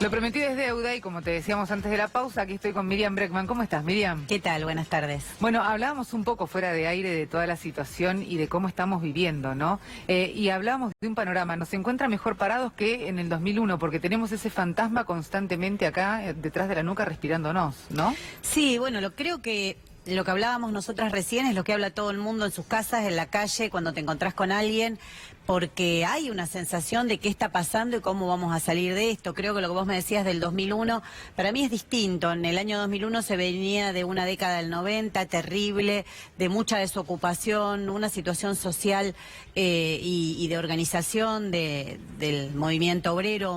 Lo prometido es deuda y como te decíamos antes de la pausa, aquí estoy con Miriam Breckman. ¿Cómo estás, Miriam? ¿Qué tal? Buenas tardes. Bueno, hablábamos un poco fuera de aire de toda la situación y de cómo estamos viviendo, ¿no? Y hablábamos de un panorama. Nos encuentra mejor parados que en el 2001, porque tenemos ese fantasma constantemente acá, detrás de la nuca, respirándonos, ¿no? Sí, bueno, creo que lo que hablábamos nosotras recién es lo que habla todo el mundo en sus casas, en la calle, cuando te encontrás con alguien, porque hay una sensación de qué está pasando y cómo vamos a salir de esto. Creo que lo que vos me decías del 2001, para mí es distinto. En el año 2001 se venía de una década del 90 terrible, de mucha desocupación, una situación social y de organización del movimiento obrero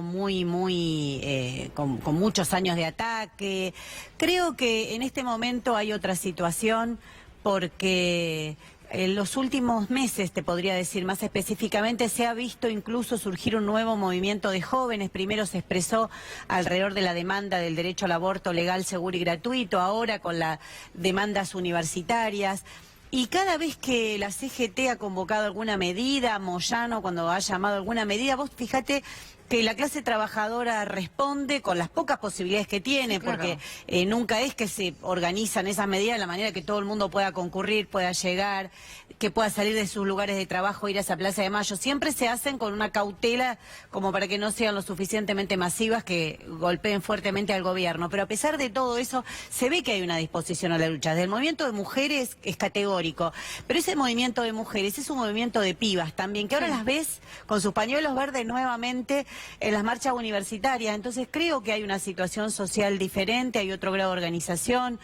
con muchos años de ataque. Creo que en este momento hay otra situación porque en los últimos meses, te podría decir más específicamente, se ha visto incluso surgir un nuevo movimiento de jóvenes. Primero se expresó alrededor de la demanda del derecho al aborto legal, seguro y gratuito, ahora con las demandas universitarias. Y cada vez que la CGT ha convocado alguna medida, Moyano cuando ha llamado alguna medida, vos fíjate que la clase trabajadora responde con las pocas posibilidades que tiene, sí, claro, porque nunca es que se organizan esas medidas de la manera que todo el mundo pueda concurrir, pueda llegar, que pueda salir de sus lugares de trabajo, ir a esa Plaza de Mayo. Siempre se hacen con una cautela como para que no sean lo suficientemente masivas que golpeen fuertemente al gobierno. Pero a pesar de todo eso, se ve que hay una disposición a la lucha. Desde el movimiento de mujeres es categórico, pero ese movimiento de mujeres es un movimiento de pibas también, que ahora las ves con sus pañuelos verdes nuevamente en las marchas universitarias. Entonces creo que hay una situación social diferente, hay otro grado de organización.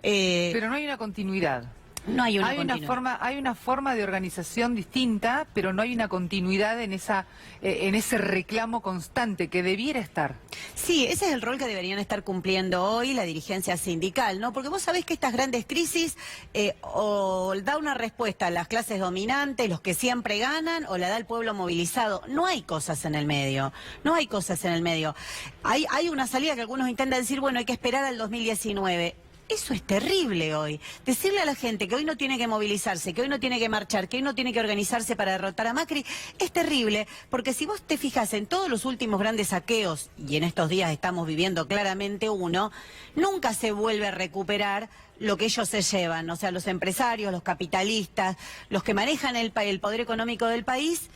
Pero no hay una continuidad. No hay una continuidad. Hay una forma de organización distinta, pero no hay una continuidad en ese reclamo constante que debiera estar. Sí, ese es el rol que deberían estar cumpliendo hoy la dirigencia sindical, ¿no? Porque vos sabés que estas grandes crisis o da una respuesta a las clases dominantes, los que siempre ganan, o la da el pueblo movilizado. No hay cosas en el medio, no hay cosas en el medio. Hay una salida que algunos intentan decir, bueno, hay que esperar al 2019. Eso es terrible hoy. Decirle a la gente que hoy no tiene que movilizarse, que hoy no tiene que marchar, que hoy no tiene que organizarse para derrotar a Macri, es terrible, porque si vos te fijas en todos los últimos grandes saqueos, y en estos días estamos viviendo claramente uno, nunca se vuelve a recuperar lo que ellos se llevan, o sea, los empresarios, los capitalistas, los que manejan el poder económico del país.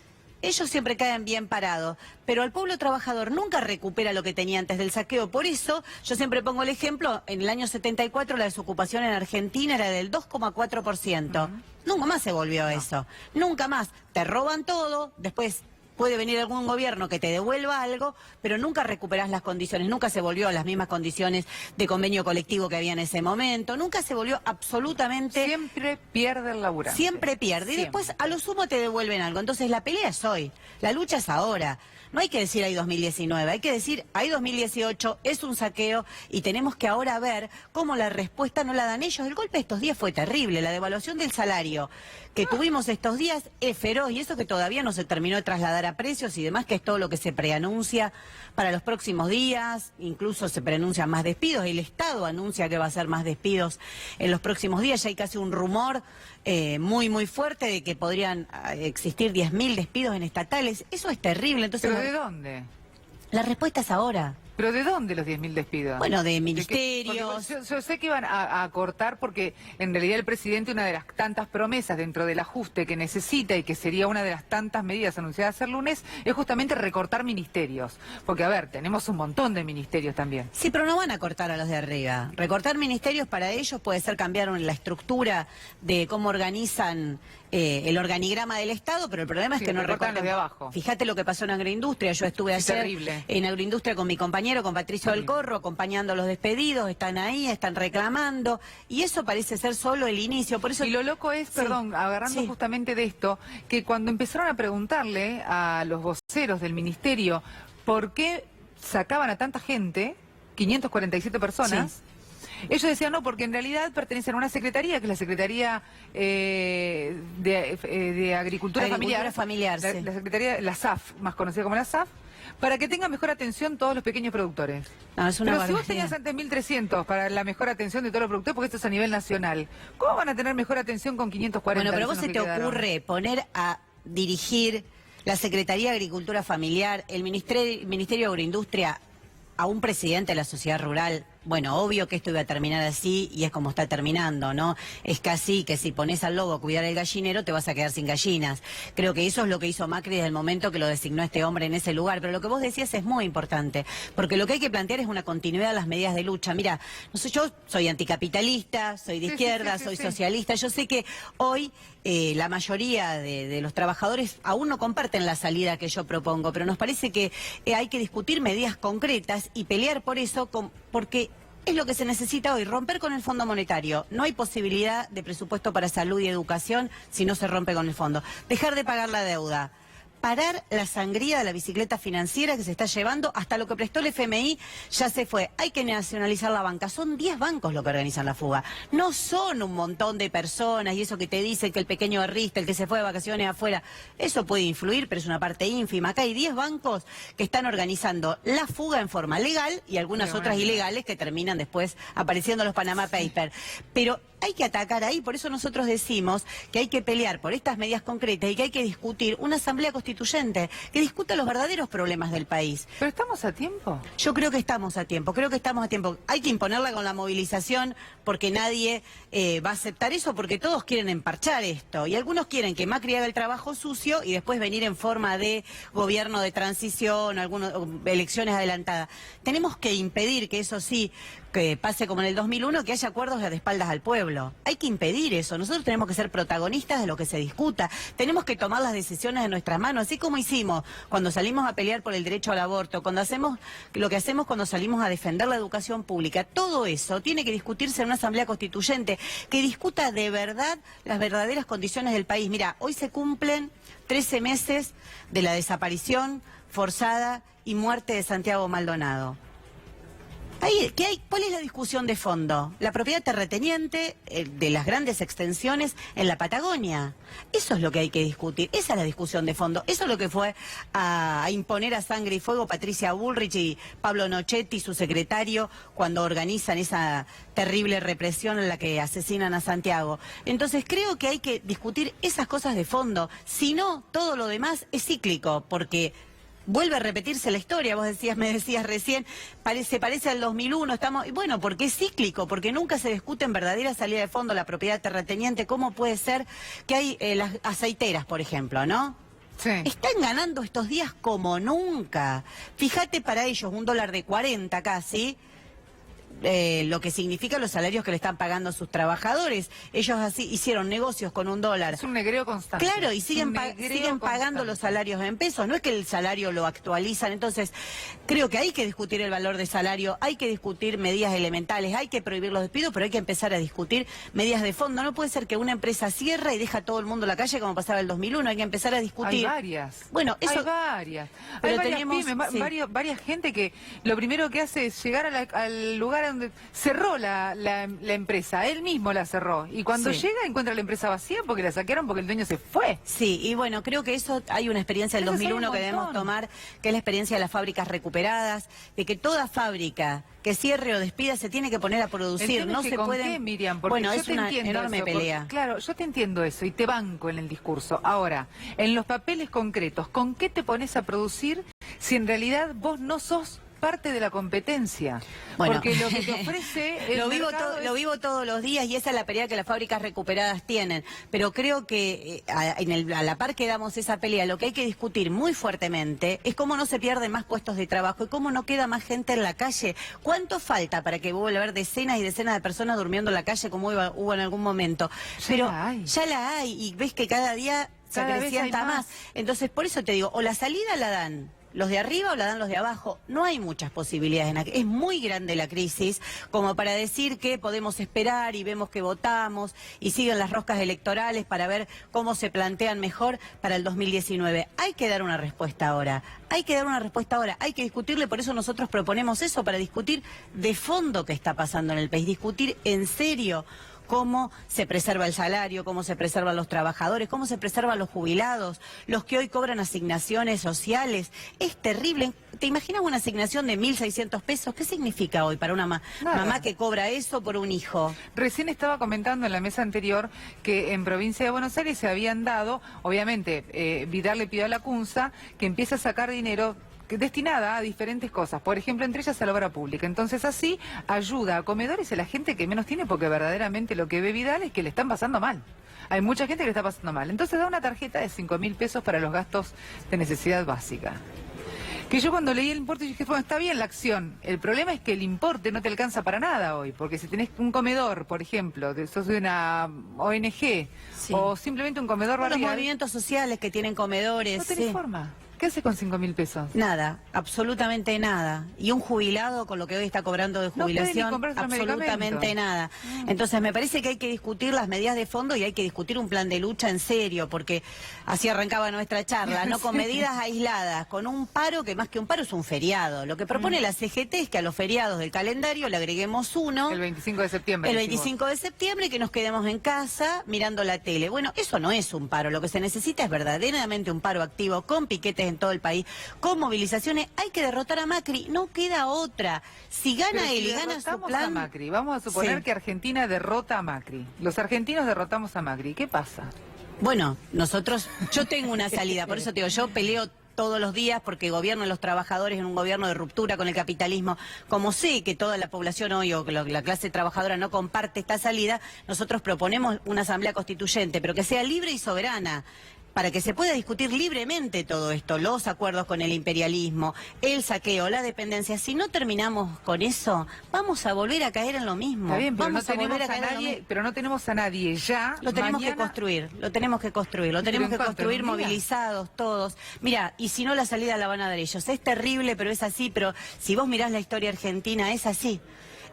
Ellos siempre caen bien parados, pero el pueblo trabajador nunca recupera lo que tenía antes del saqueo. Por eso, yo siempre pongo el ejemplo, en el año 74 la desocupación en Argentina era del 2,4%. Nunca más se volvió a eso, nunca más. Te roban todo, después puede venir algún gobierno que te devuelva algo, pero nunca recuperás las condiciones, nunca se volvió a las mismas condiciones de convenio colectivo que había en ese momento, nunca se volvió absolutamente... Siempre pierde el laburante. Siempre pierde, y después a lo sumo te devuelven algo. Entonces la pelea es hoy, la lucha es ahora. No hay que decir hay 2019, hay que decir hay 2018, es un saqueo y tenemos que ahora ver cómo la respuesta no la dan ellos. El golpe de estos días fue terrible, la devaluación del salario que tuvimos estos días es feroz y eso que todavía no se terminó de trasladar a precios y demás, que es todo lo que se preanuncia para los próximos días, incluso se preanuncian más despidos, el Estado anuncia que va a hacer más despidos en los próximos días, ya hay casi un rumor muy fuerte de que podrían existir 10.000 despidos en estatales, eso es terrible. Entonces, ¿pero de dónde? La respuesta es ahora. ¿Pero de dónde los 10.000 despidos? Bueno, de ministerios. Yo sé que iban a cortar porque en realidad el presidente, una de las tantas promesas dentro del ajuste que necesita y que sería una de las tantas medidas anunciadas el lunes, es justamente recortar ministerios. Porque, a ver, tenemos un montón de ministerios también. Sí, pero no van a cortar a los de arriba. Recortar ministerios para ellos puede ser cambiar la estructura de cómo organizan el organigrama del Estado, pero el problema es que no recortan los de abajo. Fíjate lo que pasó en agroindustria. Yo estuve ayer en agroindustria con mi compañero, con Patricio del Corro, acompañando los despedidos, están ahí, están reclamando, y eso parece ser solo el inicio. Por eso... Y lo loco es, perdón, agarrando justamente de esto, que cuando empezaron a preguntarle a los voceros del ministerio por qué sacaban a tanta gente, 547 personas, ellos decían no, porque en realidad pertenecen a una secretaría, que es la Secretaría de Agricultura Familiar, la Secretaría, la SAF, más conocida como la SAF, para que tengan mejor atención todos los pequeños productores. No, es una Pero si vos tenías antes 1.300 para la mejor atención de todos los productores, porque esto es a nivel nacional, ¿cómo van a tener mejor atención con 540? Bueno, pero vos se te ocurre poner a dirigir la Secretaría de Agricultura Familiar, el Ministerio de Agroindustria, a un presidente de la sociedad rural, bueno, obvio que esto iba a terminar así y es como está terminando, ¿no? Es casi que si pones al lobo a cuidar el gallinero te vas a quedar sin gallinas. Creo que eso es lo que hizo Macri desde el momento que lo designó este hombre en ese lugar. Pero lo que vos decías es muy importante, porque lo que hay que plantear es una continuidad de las medidas de lucha. Mira, no sé, yo soy anticapitalista, soy de izquierda, soy socialista. Yo sé que hoy la mayoría de los trabajadores aún no comparten la salida que yo propongo, pero nos parece que hay que discutir medidas concretas y pelear por eso, porque es lo que se necesita hoy, romper con el Fondo Monetario. No hay posibilidad de presupuesto para salud y educación si no se rompe con el fondo. Dejar de pagar la deuda. Parar la sangría de la bicicleta financiera que se está llevando, hasta lo que prestó el FMI ya se fue. Hay que nacionalizar la banca. Son 10 bancos los que organizan la fuga. No son un montón de personas y eso que te dicen que el pequeño arrista, el que se fue de vacaciones afuera, eso puede influir, pero es una parte ínfima. Acá hay 10 bancos que están organizando la fuga en forma legal y algunas otras ilegales que terminan después apareciendo en los Panama Papers. Pero hay que atacar ahí, por eso nosotros decimos que hay que pelear por estas medidas concretas y que hay que discutir una asamblea constituyente que discuta los verdaderos problemas del país. ¿Pero estamos a tiempo? Yo creo que estamos a tiempo, Hay que imponerla con la movilización porque nadie va a aceptar eso, porque todos quieren emparchar esto. Y algunos quieren que Macri haga el trabajo sucio y después venir en forma de gobierno de transición, elecciones adelantadas. Tenemos que impedir que eso sí, que pase como en el 2001, que haya acuerdos de espaldas al pueblo. Hay que impedir eso. Nosotros tenemos que ser protagonistas de lo que se discuta. Tenemos que tomar las decisiones en nuestras manos, así como hicimos cuando salimos a pelear por el derecho al aborto, cuando hacemos lo que hacemos cuando salimos a defender la educación pública. Todo eso tiene que discutirse en una asamblea constituyente que discuta de verdad las verdaderas condiciones del país. Mira, hoy se cumplen 13 meses de la desaparición forzada y muerte de Santiago Maldonado. ¿Cuál es la discusión de fondo? La propiedad terrateniente de las grandes extensiones en la Patagonia. Eso es lo que hay que discutir. Esa es la discusión de fondo. Eso es lo que fue a imponer a sangre y fuego Patricia Bullrich y Pablo Nochetti, su secretario, cuando organizan esa terrible represión en la que asesinan a Santiago. Entonces creo que hay que discutir esas cosas de fondo. Si no, todo lo demás es cíclico, porque vuelve a repetirse la historia. Me decías recién, se parece al 2001, bueno, porque es cíclico, porque nunca se discute en verdadera salida de fondo la propiedad terrateniente. ¿Cómo puede ser que hay las aceiteras, por ejemplo, no? Sí. Están ganando estos días como nunca. Fíjate, para ellos, $1 de 40 casi, lo que significa los salarios que le están pagando a sus trabajadores. Ellos así hicieron negocios con $1. Es un negreo constante. Claro, y siguen pagando los salarios en pesos. No es que el salario lo actualizan. Entonces, creo que hay que discutir el valor de salario, hay que discutir medidas elementales, hay que prohibir los despidos, pero hay que empezar a discutir medidas de fondo. No puede ser que una empresa cierre y deja a todo el mundo en la calle como pasaba el 2001. Hay que empezar a discutir. Hay varias. Bueno, eso... Hay varias. Pero hay tenemos varias gente que lo primero que hace es llegar al lugar donde cerró la empresa, él mismo la cerró, y cuando llega encuentra la empresa vacía porque la saquearon porque el dueño se fue. Sí, y bueno, creo que eso hay una experiencia del 2001 que debemos tomar, que es la experiencia de las fábricas recuperadas, de que toda fábrica que cierre o despida se tiene que poner a producir, no se puede. ¿Qué, Miriam? Porque bueno, es una enorme pelea. Claro, yo te entiendo eso y te banco en el discurso. Ahora, en los papeles concretos, ¿con qué te pones a producir si en realidad vos no sos parte de la competencia? Bueno, porque lo que te ofrece lo vivo todos los días y esa es la pelea que las fábricas recuperadas tienen, pero creo que a la par que damos esa pelea, lo que hay que discutir muy fuertemente es cómo no se pierden más puestos de trabajo y cómo no queda más gente en la calle. ¿Cuánto falta para que vuelva a haber decenas y decenas de personas durmiendo en la calle como hubo en algún momento? Pero ya la hay y ves que cada día se acrecienta más. Entonces, por eso te digo, o la salida la dan los de arriba o la dan los de abajo. No hay muchas posibilidades. Es muy grande la crisis como para decir que podemos esperar y vemos que votamos y siguen las roscas electorales para ver cómo se plantean mejor para el 2019. Hay que dar una respuesta ahora. Hay que discutirle, por eso nosotros proponemos eso, para discutir de fondo qué está pasando en el país, discutir en serio cómo se preserva el salario, cómo se preservan los trabajadores, cómo se preservan los jubilados, los que hoy cobran asignaciones sociales. Es terrible. ¿Te imaginas una asignación de 1.600 pesos? ¿Qué significa hoy para una mamá que cobra eso por un hijo? Recién estaba comentando en la mesa anterior que en provincia de Buenos Aires se habían dado, obviamente, Vidal le pidió a la CUNSA que empiece a sacar dinero destinada a diferentes cosas, por ejemplo, entre ellas a la obra pública. Entonces así ayuda a comedores y a la gente que menos tiene, porque verdaderamente lo que ve Vidal es que le están pasando mal. Hay mucha gente que le está pasando mal. Entonces da una tarjeta de 5.000 pesos para los gastos de necesidad básica. Que yo cuando leí el importe dije, bueno, está bien la acción. El problema es que el importe no te alcanza para nada hoy, porque si tenés un comedor, por ejemplo, sos de una ONG, o simplemente un comedor barrial... Los movimientos sociales que tienen comedores... No tenés forma. ¿Qué hace con 5.000 pesos? Nada, absolutamente nada. Y un jubilado con lo que hoy está cobrando de jubilación, absolutamente nada. Entonces me parece que hay que discutir las medidas de fondo y hay que discutir un plan de lucha en serio, porque así arrancaba nuestra charla, no con medidas aisladas, con un paro que más que un paro es un feriado. Lo que propone la CGT es que a los feriados del calendario le agreguemos uno. El 25 de septiembre. El 25 de septiembre, que nos quedemos en casa mirando la tele. Bueno, eso no es un paro. Lo que se necesita es verdaderamente un paro activo, con piquetes en todo el país, con movilizaciones. Hay que derrotar a Macri, no queda otra. Si gana él y gana su plan... a Macri, vamos a suponer que Argentina derrota a Macri. Los argentinos derrotamos a Macri. ¿Qué pasa? Bueno, yo tengo una salida, por eso te digo, yo peleo todos los días porque gobierno los trabajadores en un gobierno de ruptura con el capitalismo. Como sé que toda la población hoy o que la clase trabajadora no comparte esta salida, nosotros proponemos una asamblea constituyente, pero que sea libre y soberana, para que se pueda discutir libremente todo esto, los acuerdos con el imperialismo, el saqueo, la dependencia. Si no terminamos con eso, vamos a volver a caer en lo mismo. Está bien, pero vamos no tenemos a nadie ya. Lo tenemos que construir, lo tenemos que construir movilizados todos. Mira, y si no, la salida la van a dar ellos. Es terrible, pero es así, pero si vos mirás la historia argentina, es así.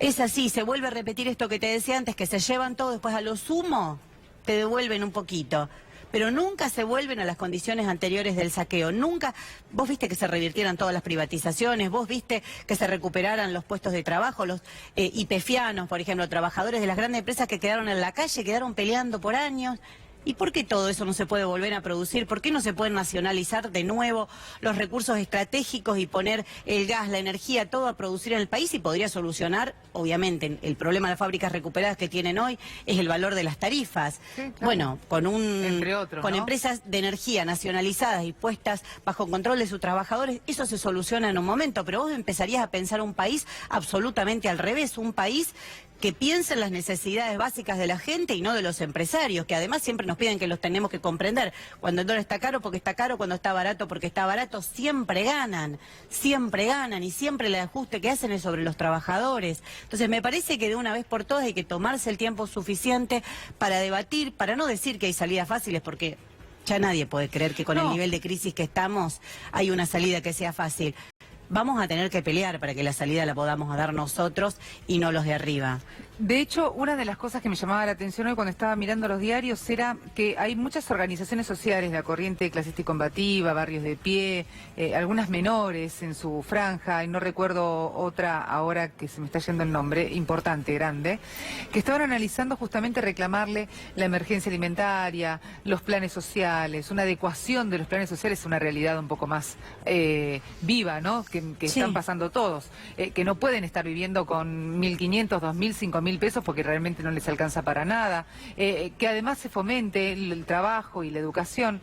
Es así, se vuelve a repetir esto que te decía antes, que se llevan todo, después a lo sumo te devuelven un poquito. Pero nunca se vuelven a las condiciones anteriores del saqueo. Nunca, vos viste que se revirtieran todas las privatizaciones, vos viste que se recuperaran los puestos de trabajo, los YPFianos, por ejemplo, trabajadores de las grandes empresas que quedaron en la calle, quedaron peleando por años. ¿Y por qué todo eso no se puede volver a producir? ¿Por qué no se pueden nacionalizar de nuevo los recursos estratégicos y poner el gas, la energía, todo a producir en el país? Y podría solucionar, obviamente, el problema de las fábricas recuperadas que tienen hoy es el valor de las tarifas. Sí, claro. Bueno, entre otros, con ¿no? Empresas de energía nacionalizadas y puestas bajo control de sus trabajadores, eso se soluciona en un momento, pero vos empezarías a pensar un país absolutamente al revés, un país que piensa en las necesidades básicas de la gente y no de los empresarios, que además siempre nos piden que los tenemos que comprender. Cuando el dólar está caro porque está caro, cuando está barato porque está barato, siempre ganan y siempre el ajuste que hacen es sobre los trabajadores. Entonces me parece que de una vez por todas hay que tomarse el tiempo suficiente para debatir, para no decir que hay salidas fáciles, porque ya nadie puede creer que con el nivel de crisis que estamos hay una salida que sea fácil. Vamos a tener que pelear para que la salida la podamos dar nosotros y no los de arriba. De hecho, una de las cosas que me llamaba la atención hoy cuando estaba mirando los diarios era que hay muchas organizaciones sociales, la Corriente Clasista y Combativa, Barrios de Pie, algunas menores en su franja, y no recuerdo otra ahora que se me está yendo el nombre, importante, grande, que estaban analizando justamente reclamarle la emergencia alimentaria, los planes sociales, una adecuación de los planes sociales a una realidad un poco más viva, ¿no? Que están pasando todos, que no pueden estar viviendo con 1.500, 2.000, 5.000 pesos porque realmente no les alcanza para nada, que además se fomente el trabajo y la educación,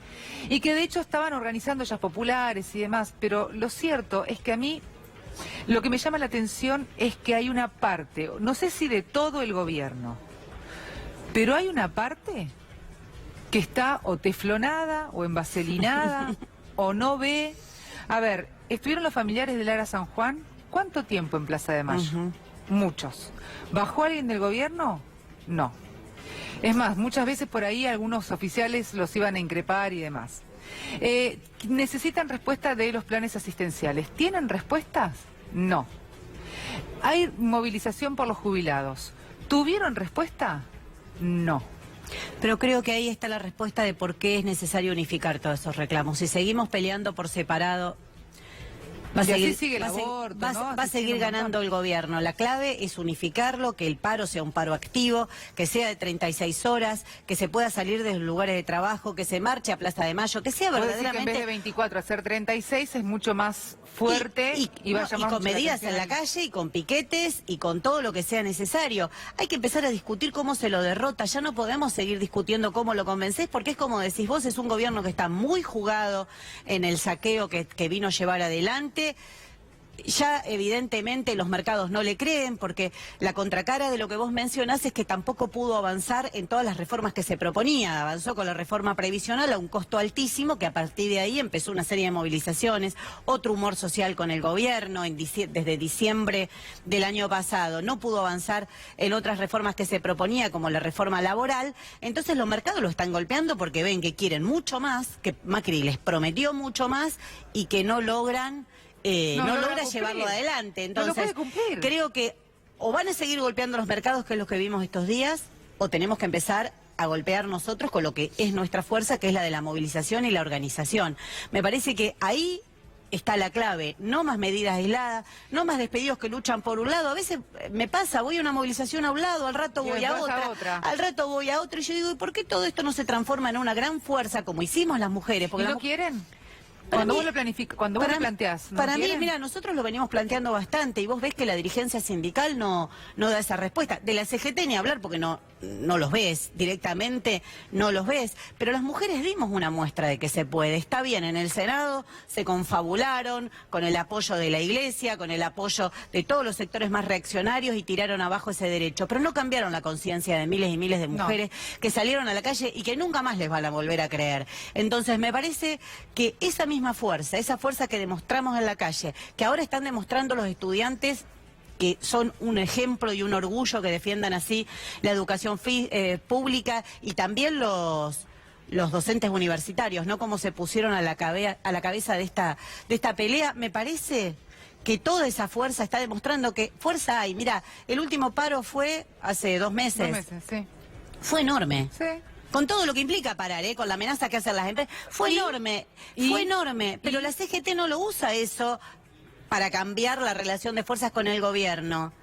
y que de hecho estaban organizando ollas populares y demás, pero lo cierto es que a mí lo que me llama la atención es que hay una parte, no sé si de todo el gobierno, pero hay una parte que está o teflonada o envaselinada o no ve. A ver, estuvieron los familiares de Lara San Juan, ¿cuánto tiempo en Plaza de Mayo? Muchos. ¿Bajó alguien del gobierno? No. Es más, muchas veces por ahí algunos oficiales los iban a increpar y demás. ¿Necesitan respuesta de los planes asistenciales? ¿Tienen respuestas? No. ¿Hay movilización por los jubilados? ¿Tuvieron respuesta? No. Pero creo que ahí está la respuesta de por qué es necesario unificar todos esos reclamos. Si seguimos peleando por separado... Va a seguir ganando el gobierno. La clave es unificarlo, que el paro sea un paro activo, que sea de 36 horas, que se pueda salir de los lugares de trabajo, que se marche a Plaza de Mayo, que sea verdaderamente... Que en vez de 24 hacer 36 es mucho más fuerte y con medidas en la calle y con piquetes y con todo lo que sea necesario. Hay que empezar a discutir cómo se lo derrota. Ya no podemos seguir discutiendo cómo lo convencés, porque es como decís vos, es un gobierno que está muy jugado en el saqueo que vino a llevar adelante. CGT. Ya evidentemente los mercados no le creen, porque la contracara de lo que vos mencionás es que tampoco pudo avanzar en todas las reformas que se proponía. Avanzó con la reforma previsional a un costo altísimo, que a partir de ahí empezó una serie de movilizaciones, otro humor social con el gobierno desde diciembre del año pasado. No pudo avanzar en otras reformas que se proponía, como la reforma laboral. Entonces los mercados lo están golpeando porque ven que quieren mucho más, que Macri les prometió mucho más y que no logran... no logra llevarlo adelante. Entonces, creo que o van a seguir golpeando los mercados, que es lo que vimos estos días, o tenemos que empezar a golpear nosotros con lo que es nuestra fuerza, que es la de la movilización y la organización. Me parece que ahí está la clave. No más medidas aisladas, no más despedidos que luchan por un lado. A veces me pasa, voy a una movilización a un lado, al rato voy a otra, al rato voy a otro, y yo digo, ¿y por qué todo esto no se transforma en una gran fuerza, como hicimos las mujeres? Porque ¿no quieren? Cuando vos lo planteás, ¿no? Para mí, mira, nosotros lo venimos planteando bastante, y vos ves que la dirigencia sindical no da esa respuesta. De la CGT ni hablar, porque no los ves directamente, no los ves. Pero las mujeres dimos una muestra de que se puede. Está bien, en el Senado se confabularon con el apoyo de la Iglesia, con el apoyo de todos los sectores más reaccionarios, y tiraron abajo ese derecho. Pero no cambiaron la conciencia de miles y miles de mujeres que salieron a la calle y que nunca más les van a volver a creer. Entonces me parece que esa misma fuerza, esa fuerza que demostramos en la calle, que ahora están demostrando los estudiantes, que son un ejemplo y un orgullo, que defiendan así la educación pública, y también los docentes universitarios, ¿no? Como se pusieron a la cabeza de esta pelea. Me parece que toda esa fuerza está demostrando que fuerza hay. Mira, el último paro fue hace 2 meses. 2 meses, sí. Fue enorme. Sí. Con todo lo que implica parar, con la amenaza que hacen las empresas. Fue enorme, pero la CGT no lo usa eso para cambiar la relación de fuerzas con el gobierno.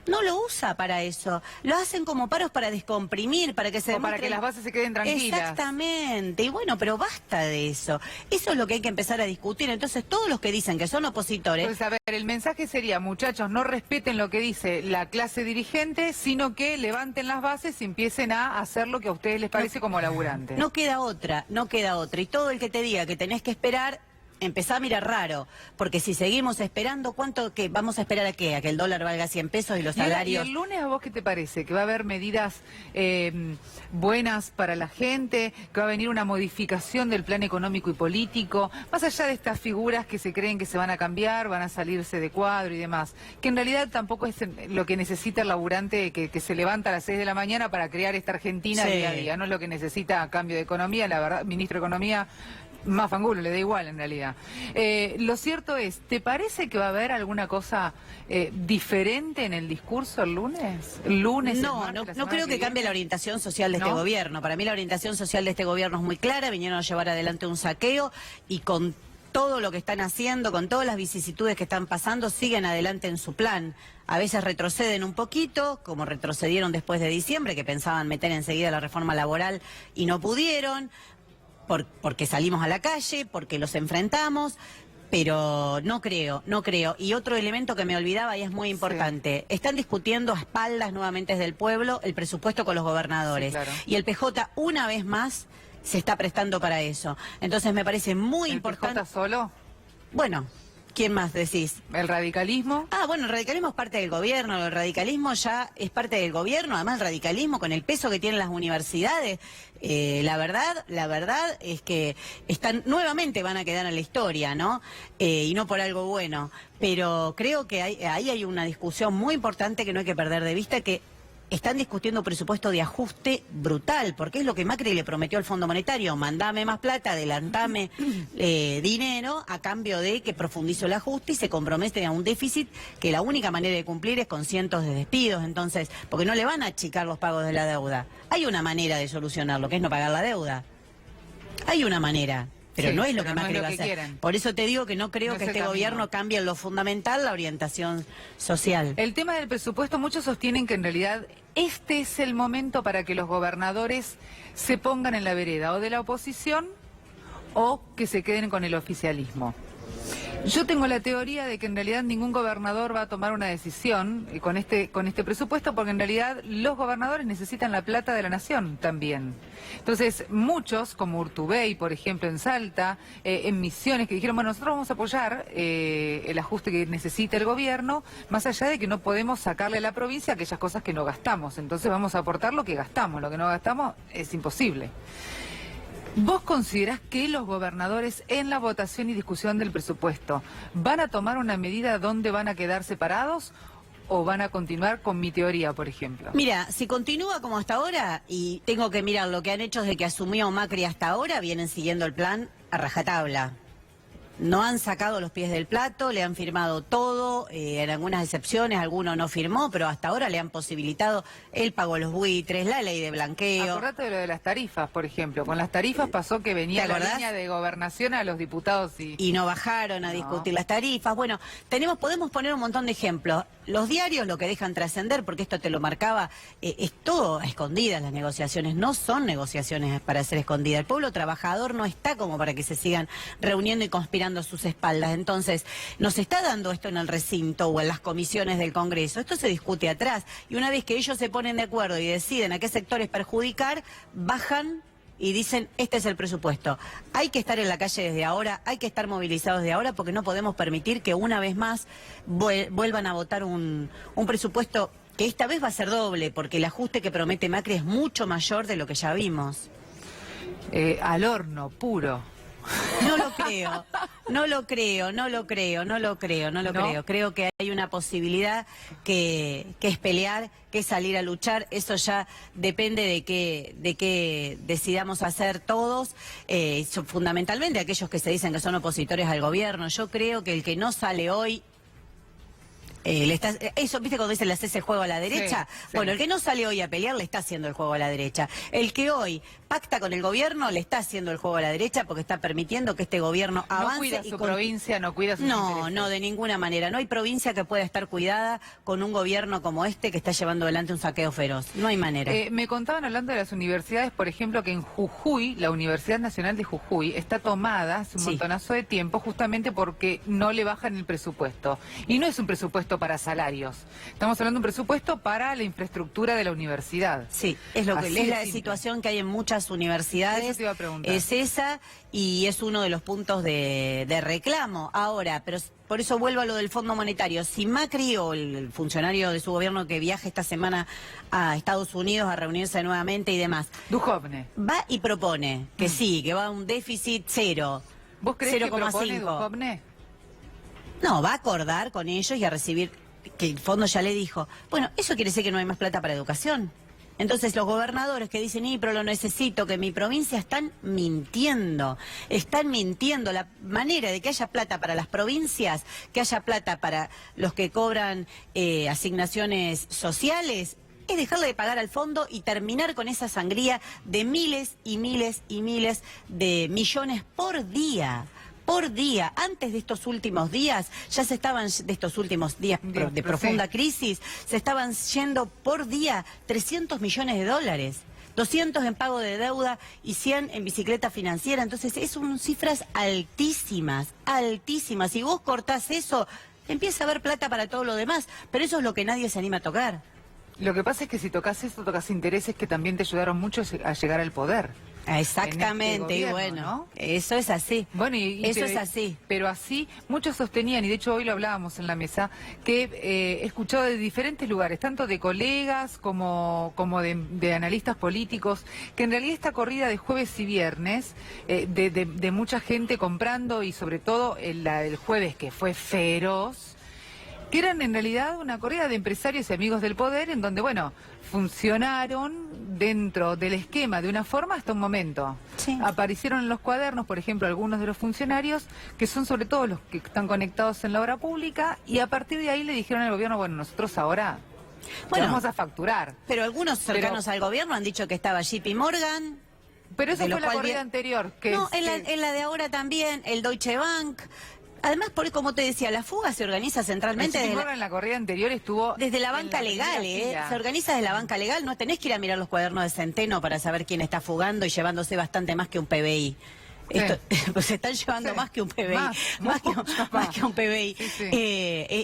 No lo usa para eso. Lo hacen como paros para descomprimir, para que se para que las bases se queden tranquilas. Exactamente. Y bueno, pero basta de eso. Eso es lo que hay que empezar a discutir. Entonces, todos los que dicen que son opositores... Pues a ver, el mensaje sería, muchachos, no respeten lo que dice la clase dirigente, sino que levanten las bases y empiecen a hacer lo que a ustedes les parece como laburantes. No queda otra, no queda otra. Y todo el que te diga que tenés que esperar... Empezá a mirar raro, porque si seguimos esperando, ¿cuánto que vamos a esperar a qué? ¿A que el dólar valga 100 pesos y los salarios? ¿Y el lunes a vos qué te parece? ¿Que va a haber medidas buenas para la gente? ¿Que va a venir una modificación del plan económico y político? Más allá de estas figuras que se creen que se van a cambiar, van a salirse de cuadro y demás, que en realidad tampoco es lo que necesita el laburante que se levanta a las 6 de la mañana para crear esta Argentina día a día. No es lo que necesita a cambio de economía, la verdad, ministro de Economía... Más fangulo, le da igual en realidad. Lo cierto es, ¿te parece que va a haber alguna cosa diferente en el discurso el lunes? No creo que cambie la orientación social de este gobierno. Para mí la orientación social de este gobierno es muy clara. Vinieron a llevar adelante un saqueo, y con todo lo que están haciendo, con todas las vicisitudes que están pasando, siguen adelante en su plan. A veces retroceden un poquito, como retrocedieron después de diciembre, que pensaban meter enseguida la reforma laboral y no pudieron. Porque salimos a la calle, porque los enfrentamos, pero no creo. Y otro elemento que me olvidaba y es muy importante, están discutiendo a espaldas nuevamente del pueblo el presupuesto con los gobernadores. Sí, claro. Y el PJ una vez más se está prestando para eso. Entonces me parece muy importante... ¿El PJ solo? Bueno... ¿Quién más decís? ¿El radicalismo? Bueno, el radicalismo es parte del gobierno, el radicalismo ya es parte del gobierno, además el radicalismo con el peso que tienen las universidades, la verdad es que nuevamente van a quedar en la historia, ¿no? Y no por algo bueno, pero creo que ahí hay una discusión muy importante que no hay que perder de vista, que están discutiendo un presupuesto de ajuste brutal, porque es lo que Macri le prometió al Fondo Monetario: mandame más plata, adelantame dinero, a cambio de que profundice el ajuste, y se compromete a un déficit que la única manera de cumplir es con cientos de despidos. Entonces, porque no le van a achicar los pagos de la deuda. Hay una manera de solucionarlo, que es no pagar la deuda. Hay una manera. Pero no es lo que Macri va a hacer. Por eso te digo que no creo que este gobierno cambie en lo fundamental la orientación social. El tema del presupuesto, muchos sostienen que en realidad este es el momento para que los gobernadores se pongan en la vereda o de la oposición o que se queden con el oficialismo. Yo tengo la teoría de que en realidad ningún gobernador va a tomar una decisión con este presupuesto, porque en realidad los gobernadores necesitan la plata de la nación también. Entonces, muchos, como Urtubey, por ejemplo, en Salta, en Misiones, que dijeron, bueno, nosotros vamos a apoyar el ajuste que necesita el gobierno, más allá de que no podemos sacarle a la provincia aquellas cosas que no gastamos. Entonces vamos a aportar lo que gastamos, lo que no gastamos es imposible. ¿Vos considerás que los gobernadores en la votación y discusión del presupuesto van a tomar una medida donde van a quedar separados o van a continuar con mi teoría, por ejemplo? Mira, si continúa como hasta ahora, y tengo que mirar lo que han hecho desde que asumió Macri hasta ahora, vienen siguiendo el plan a rajatabla. No han sacado los pies del plato, le han firmado todo, en algunas excepciones, alguno no firmó, pero hasta ahora le han posibilitado el pago de los buitres, la ley de blanqueo. Acordate de lo de las tarifas, por ejemplo. Con las tarifas pasó que venía la línea de gobernación a los diputados y no bajaron a discutir las tarifas. Bueno, podemos poner un montón de ejemplos. Los diarios lo que dejan trascender, porque esto te lo marcaba, es todo a escondidas las negociaciones, no son negociaciones para ser escondidas. El pueblo trabajador no está como para que se sigan reuniendo y conspirando a sus espaldas. Entonces, nos está dando esto en el recinto o en las comisiones del Congreso. Esto se discute atrás. Y una vez que ellos se ponen de acuerdo y deciden a qué sectores perjudicar, bajan y dicen, este es el presupuesto. Hay que estar en la calle desde ahora, hay que estar movilizados desde ahora, porque no podemos permitir que una vez más vuelvan a votar un presupuesto que esta vez va a ser doble, porque el ajuste que promete Macri es mucho mayor de lo que ya vimos. Al horno, puro. No lo creo, no lo creo, no lo creo, no lo creo, no lo creo. Creo que hay una posibilidad que es pelear, que es salir a luchar. Eso ya depende de qué decidamos hacer todos, fundamentalmente aquellos que se dicen que son opositores al gobierno. Yo creo que el que no sale hoy... eso, ¿viste cuando dicen le haces el juego a la derecha? Sí, sí. Bueno, el que no sale hoy a pelear le está haciendo el juego a la derecha. El que hoy pacta con el gobierno le está haciendo el juego a la derecha, porque está permitiendo que este gobierno avance. No cuida su provincia, no cuida sus intereses. No, de ninguna manera. No hay provincia que pueda estar cuidada con un gobierno como este que está llevando adelante un saqueo feroz. No hay manera. Me contaban, hablando de las universidades, por ejemplo, que en Jujuy, la Universidad Nacional de Jujuy, está tomada hace un montonazo de tiempo justamente porque no le bajan el presupuesto. Y no es un presupuesto para salarios. Estamos hablando de un presupuesto para la infraestructura de la universidad. Sí, es lo que es la situación que hay en muchas universidades. Eso te iba a preguntar. Es esa, y es uno de los puntos de reclamo. Ahora, pero por eso vuelvo a lo del Fondo Monetario. Si Macri o el funcionario de su gobierno que viaja esta semana a Estados Unidos a reunirse nuevamente y demás, Duhovne va y propone que sí, que va a un déficit cero. ¿Vos crees que propone Duhovne? No, va a acordar con ellos y a recibir, que el fondo ya le dijo, bueno, eso quiere decir que no hay más plata para educación. Entonces los gobernadores que dicen, pero lo necesito, que en mi provincia están mintiendo. La manera de que haya plata para las provincias, que haya plata para los que cobran asignaciones sociales, es dejarle de pagar al fondo y terminar con esa sangría de miles y miles y miles de millones por día. Por día. Antes de estos últimos días, de estos últimos días de profunda crisis, se estaban yendo por día 300 millones de dólares. 200 en pago de deuda y 100 en bicicleta financiera. Entonces, son cifras altísimas, altísimas. Si vos cortás eso, empieza a haber plata para todo lo demás. Pero eso es lo que nadie se anima a tocar. Lo que pasa es que si tocas eso, tocas intereses que también te ayudaron mucho a llegar al poder. Exactamente, gobierno, y bueno, ¿no? Eso es así. Bueno, eso es así. Pero así, muchos sostenían, y de hecho hoy lo hablábamos en la mesa, que he escuchado de diferentes lugares, tanto de colegas como de analistas políticos, que en realidad esta corrida de jueves y viernes, de mucha gente comprando, y sobre todo el jueves, que fue feroz, que eran en realidad una corrida de empresarios y amigos del poder, en donde, bueno, funcionaron dentro del esquema de una forma hasta un momento. Sí. Aparecieron en los cuadernos, por ejemplo, algunos de los funcionarios, que son sobre todo los que están conectados en la obra pública, y a partir de ahí le dijeron al gobierno, bueno, nosotros ahora vamos a facturar. Pero algunos cercanos al gobierno han dicho que estaba JP Morgan. Pero eso fue la corrida anterior. No, en la de ahora también, el Deutsche Bank. Además, como te decía, la fuga se organiza centralmente en la corrida anterior estuvo desde la banca legal, se organiza desde la banca legal. No tenés que ir a mirar los cuadernos de Centeno para saber quién está fugando y llevándose bastante más que un PBI. Pues se están llevando más que un PBI, más que un PBI. Sí, sí.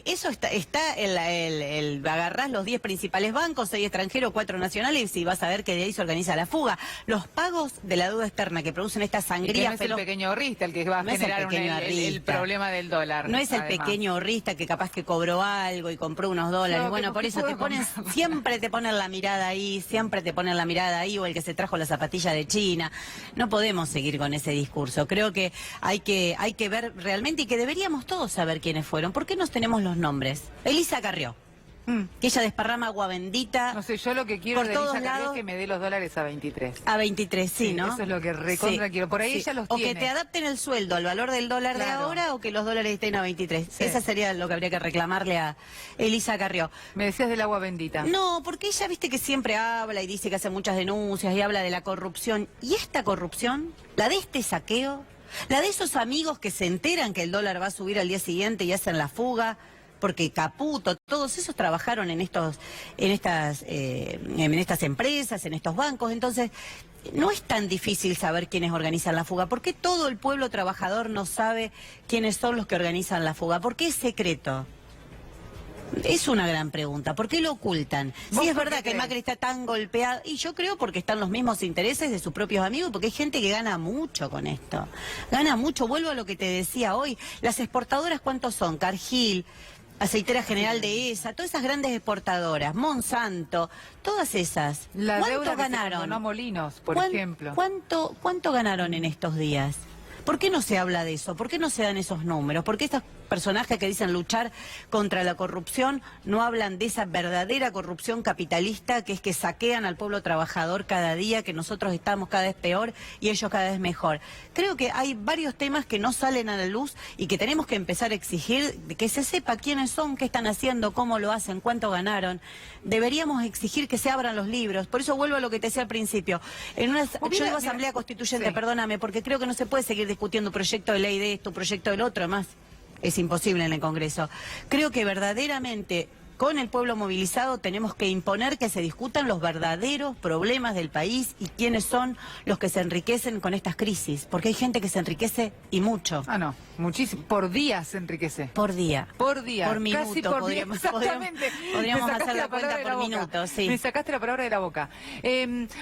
Eso está el agarrás los 10 principales bancos, 6 extranjeros, 4 nacionales, y vas a ver que de ahí se organiza la fuga. Los pagos de la deuda externa que producen esta sangría no es el pequeño ahorrista el que va a generar el problema del dólar. No es el pequeño ahorrista que capaz que cobró algo y compró unos dólares. Bueno, por eso siempre te ponen la mirada ahí, o el que se trajo la zapatilla de China. No podemos seguir con ese discurso. Creo que hay que ver realmente, y que deberíamos todos saber quiénes fueron. ¿Por qué nos tenemos los nombres? Elisa Carrió, que ella desparrama agua bendita. No sé, yo lo que quiero por de todos Elisa Carrió lados, es que me dé los dólares a 23. A 23, sí, ¿no? Eso es lo que recontra quiero. Por ahí ella los o tiene. que te adapten el sueldo al valor del dólar de ahora, o que los dólares estén a 23. Sí. Esa sería lo que habría que reclamarle a Elisa Carrió. Me decías del agua bendita. No, porque ella, viste, que siempre habla y dice que hace muchas denuncias y habla de la corrupción. ¿Y esta corrupción? ¿La de este saqueo? ¿La de esos amigos que se enteran que el dólar va a subir al día siguiente y hacen la fuga? Porque Caputo, todos esos trabajaron en estas empresas, en estos bancos. Entonces, no es tan difícil saber quiénes organizan la fuga. ¿Por qué todo el pueblo trabajador no sabe quiénes son los que organizan la fuga? ¿Por qué es secreto? Es una gran pregunta. ¿Por qué lo ocultan? Sí, es verdad que Macri está tan golpeado, y yo creo porque están los mismos intereses de sus propios amigos, porque hay gente que gana mucho con esto. Gana mucho. Vuelvo a lo que te decía hoy. Las exportadoras, ¿cuántos son? Cargill, Aceitera General de ESA, todas esas grandes exportadoras, Monsanto, todas esas. La ¿Cuánto deuda ganaron? No Molinos, por ejemplo. ¿Cuánto ganaron en estos días? ¿Por qué no se habla de eso? ¿Por qué no se dan esos números? ¿Por qué estos personajes que dicen luchar contra la corrupción no hablan de esa verdadera corrupción capitalista, que es que saquean al pueblo trabajador cada día, que nosotros estamos cada vez peor y ellos cada vez mejor? Creo que hay varios temas que no salen a la luz y que tenemos que empezar a exigir que se sepa quiénes son, qué están haciendo, cómo lo hacen, cuánto ganaron. Deberíamos exigir que se abran los libros. Por eso vuelvo a lo que te decía al principio. Yo digo Asamblea Constituyente, perdóname, porque creo que no se puede seguir discutiendo un proyecto de ley de esto, un proyecto del otro, más es imposible en el Congreso. Creo que verdaderamente con el pueblo movilizado tenemos que imponer que se discutan los verdaderos problemas del país y quiénes son los que se enriquecen con estas crisis, porque hay gente que se enriquece y mucho. Ah, no, muchísimo. Por día se enriquece. Por día. Por día. Por minuto. Casi por podríamos hacer la cuenta por minuto, sí. Me sacaste la palabra de la boca.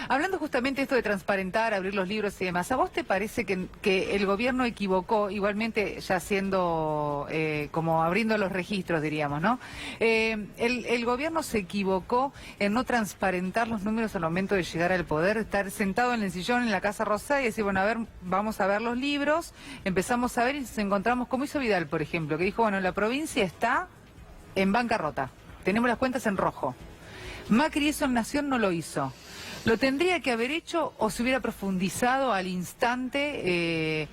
Hablando justamente de esto de transparentar, abrir los libros y demás, ¿a vos te parece que el gobierno equivocó, igualmente ya siendo como abriendo los registros, diríamos, ¿no? El gobierno se equivocó en no transparentar los números al momento de llegar al poder, estar sentado en el sillón en la Casa Rosada y decir, bueno, a ver, vamos a ver los libros, empezamos a ver y nos encontramos, como hizo Vidal, por ejemplo, que dijo, bueno, la provincia está en bancarrota, tenemos las cuentas en rojo. Macri eso en Nación no lo hizo. ¿Lo tendría que haber hecho o se hubiera profundizado al instante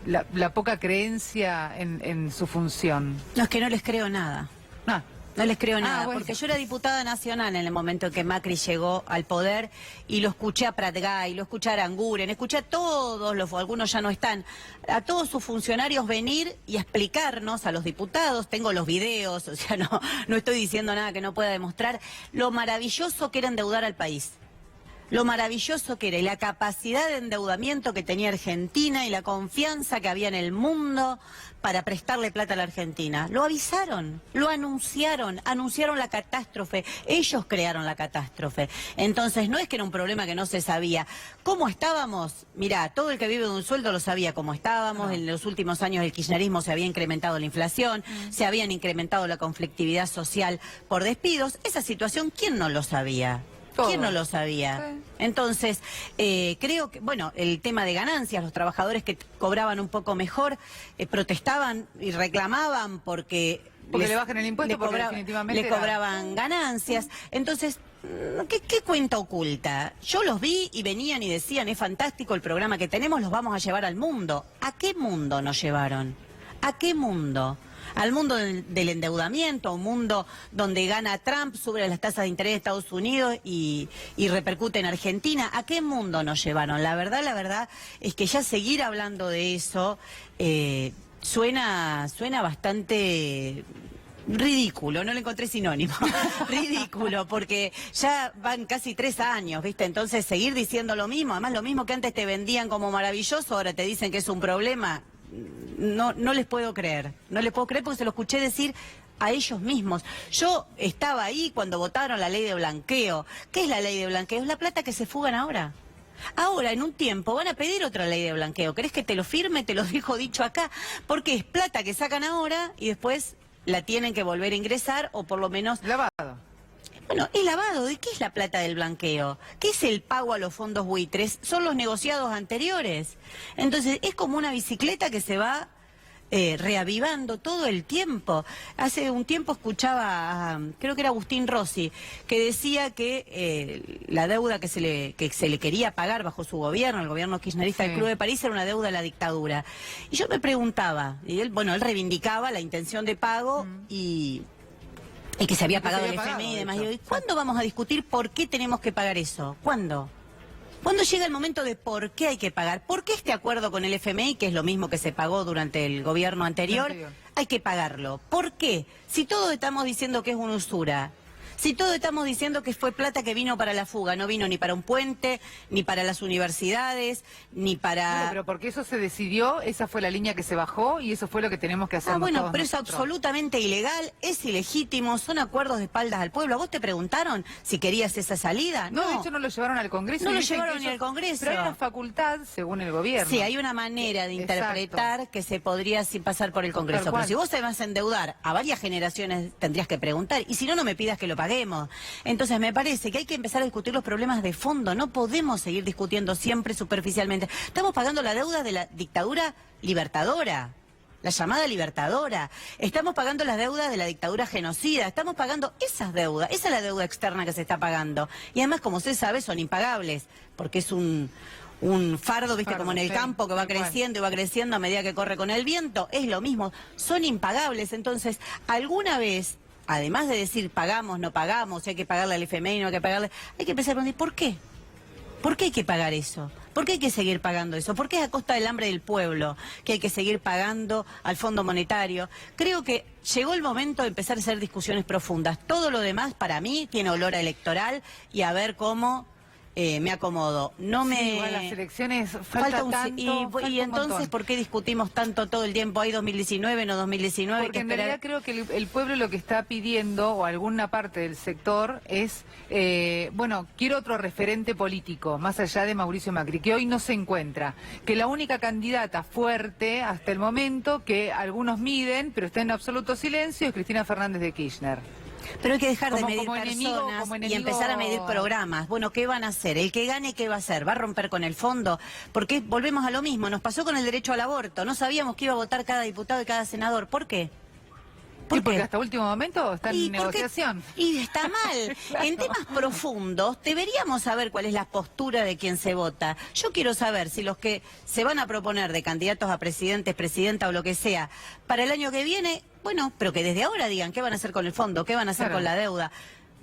la poca creencia en su función? No, es que no les creo nada. No les creo nada, bueno. Porque yo era diputada nacional en el momento en que Macri llegó al poder y lo escuché a Pratgay, lo escuché a Aranguren, escuché a todos, algunos ya no están, a todos sus funcionarios venir y explicarnos a los diputados, tengo los videos, o sea, no estoy diciendo nada que no pueda demostrar, lo maravilloso que era endeudar al país. Lo maravilloso que era y la capacidad de endeudamiento que tenía Argentina y la confianza que había en el mundo para prestarle plata a la Argentina. Lo avisaron, lo anunciaron la catástrofe, ellos crearon la catástrofe. Entonces no es que era un problema que no se sabía. ¿Cómo estábamos? Mirá, todo el que vive de un sueldo lo sabía cómo estábamos. En los últimos años del kirchnerismo se había incrementado la inflación, se habían incrementado la conflictividad social por despidos. Esa situación, ¿quién no lo sabía? ¿Quién no lo sabía? Sí. Entonces, creo que, bueno, el tema de ganancias, los trabajadores que cobraban un poco mejor protestaban y reclamaban porque le bajan el impuesto, definitivamente le cobraban ganancias. Entonces, ¿qué cuenta oculta? Yo los vi y venían y decían, es fantástico el programa que tenemos, los vamos a llevar al mundo. ¿A qué mundo nos llevaron? ¿A qué mundo? Al mundo del endeudamiento, un mundo donde gana Trump, sube las tasas de interés de Estados Unidos y repercute en Argentina. ¿A qué mundo nos llevaron? La verdad es que ya seguir hablando de eso suena bastante Ridículo, no le encontré sinónimo. Ridículo, porque ya van casi 3 años, ¿viste? Entonces, seguir diciendo lo mismo, además lo mismo que antes te vendían como maravilloso, ahora te dicen que es un problema. No les puedo creer. No les puedo creer porque se lo escuché decir a ellos mismos. Yo estaba ahí cuando votaron la ley de blanqueo. ¿Qué es la ley de blanqueo? Es la plata que se fugan ahora. Ahora, en un tiempo, van a pedir otra ley de blanqueo. ¿Querés que te lo firme? Te lo dejo dicho acá. Porque es plata que sacan ahora y después la tienen que volver a ingresar o por lo menos... Lavado. Bueno, el lavado, ¿de qué es la plata del blanqueo? ¿Qué es el pago a los fondos buitres? Son los negociados anteriores. Entonces, es como una bicicleta que se va reavivando todo el tiempo. Hace un tiempo escuchaba, creo que era Agustín Rossi, que decía que la deuda que se le quería pagar bajo su gobierno, el gobierno kirchnerista del Club de París, era una deuda a la dictadura. Y yo me preguntaba, y él reivindicaba la intención de pago y que se había pagado el FMI y demás. Y ¿cuándo vamos a discutir por qué tenemos que pagar eso? ¿Cuándo? ¿Cuándo llega el momento de por qué hay que pagar? ¿Por qué este acuerdo con el FMI, que es lo mismo que se pagó durante el gobierno anterior, hay que pagarlo? ¿Por qué? Si todos estamos diciendo que es una usura, si todos estamos diciendo que fue plata que vino para la fuga, no vino ni para un puente, ni para las universidades, ni para... No, pero porque eso se decidió, esa fue la línea que se bajó y eso fue lo que tenemos que hacer. Bueno, pero nosotros. es absolutamente ilegal, es ilegítimo, son acuerdos de espaldas al pueblo. ¿A vos te preguntaron si querías esa salida? No, de hecho no lo llevaron al Congreso. No lo llevaron ni al Congreso. Pero hay una facultad, según el gobierno. Sí, hay una manera de interpretar que se podría sin pasar por el Congreso. Pero si vos te vas a endeudar a varias generaciones, tendrías que preguntar. Y si no, no me pidas que lo paguemos. Entonces me parece que hay que empezar a discutir los problemas de fondo. No podemos seguir discutiendo siempre superficialmente. Estamos pagando la deuda de la dictadura libertadora, la llamada libertadora. Estamos pagando las deudas de la dictadura genocida. Estamos pagando esas deudas. Esa es la deuda externa que se está pagando. Y además, como usted sabe, son impagables, porque es un fardo, viste, como en el campo, que va creciendo y va creciendo a medida que corre con el viento. Es lo mismo, son impagables. Entonces, alguna vez, además de decir pagamos, no pagamos, si hay que pagarle al FMI, no hay que pagarle, hay que empezar a preguntar, ¿por qué? ¿Por qué hay que pagar eso? ¿Por qué hay que seguir pagando eso? ¿Por qué es a costa del hambre del pueblo que hay que seguir pagando al Fondo Monetario? Creo que llegó el momento de empezar a hacer discusiones profundas. Todo lo demás, para mí, tiene olor a electoral y a ver cómo me acomodo. No me... Igual las elecciones falta tanto, y entonces, ¿por qué discutimos tanto todo el tiempo? ¿Hay 2019, no 2019? Porque en realidad creo que el pueblo lo que está pidiendo, o alguna parte del sector, es, bueno, quiero otro referente político, más allá de Mauricio Macri, que hoy no se encuentra. Que la única candidata fuerte hasta el momento, que algunos miden, pero está en absoluto silencio, es Cristina Fernández de Kirchner. Pero hay que dejar de medir personas y empezar a medir programas. Bueno, ¿qué van a hacer? El que gane, ¿qué va a hacer? ¿Va a romper con el fondo? Porque volvemos a lo mismo. Nos pasó con el derecho al aborto. No sabíamos qué iba a votar cada diputado y cada senador. ¿Por qué? Porque hasta último momento está en negociación. Y está mal. Claro. En temas profundos deberíamos saber cuál es la postura de quien se vota. Yo quiero saber si los que se van a proponer de candidatos a presidentes, presidenta o lo que sea, para el año que viene, bueno, pero que desde ahora digan qué van a hacer con el fondo, qué van a hacer con la deuda,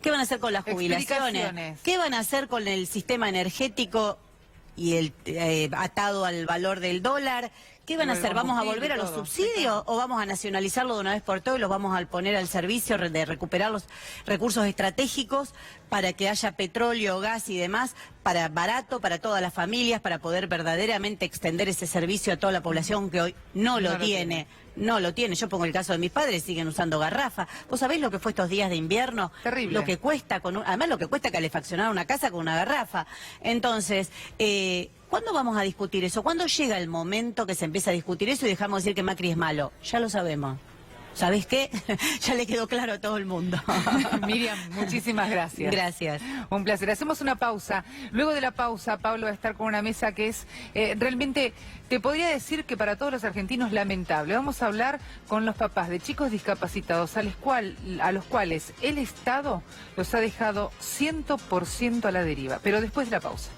qué van a hacer con las jubilaciones, qué van a hacer con el sistema energético y el atado al valor del dólar. ¿Qué van a hacer? ¿Vamos a volver a los subsidios o vamos a nacionalizarlo de una vez por todas y los vamos a poner al servicio de recuperar los recursos estratégicos para que haya petróleo, gas y demás, para barato, para todas las familias, para poder verdaderamente extender ese servicio a toda la población que hoy no lo tiene? No lo tiene. Yo pongo el caso de mis padres, siguen usando garrafa. ¿Vos sabés lo que fue estos días de invierno? Terrible. Lo que cuesta, además lo que cuesta calefaccionar una casa con una garrafa. Entonces, ¿cuándo vamos a discutir eso? ¿Cuándo llega el momento que se empieza a discutir eso y dejamos de decir que Macri es malo? Ya lo sabemos. ¿Sabés qué? Ya le quedó claro a todo el mundo. Miriam, muchísimas gracias. Gracias. Un placer. Hacemos una pausa. Luego de la pausa, Pablo va a estar con una mesa que es realmente, te podría decir que para todos los argentinos lamentable. Vamos a hablar con los papás de chicos discapacitados a los cuales el Estado los ha dejado 100% a la deriva. Pero después de la pausa.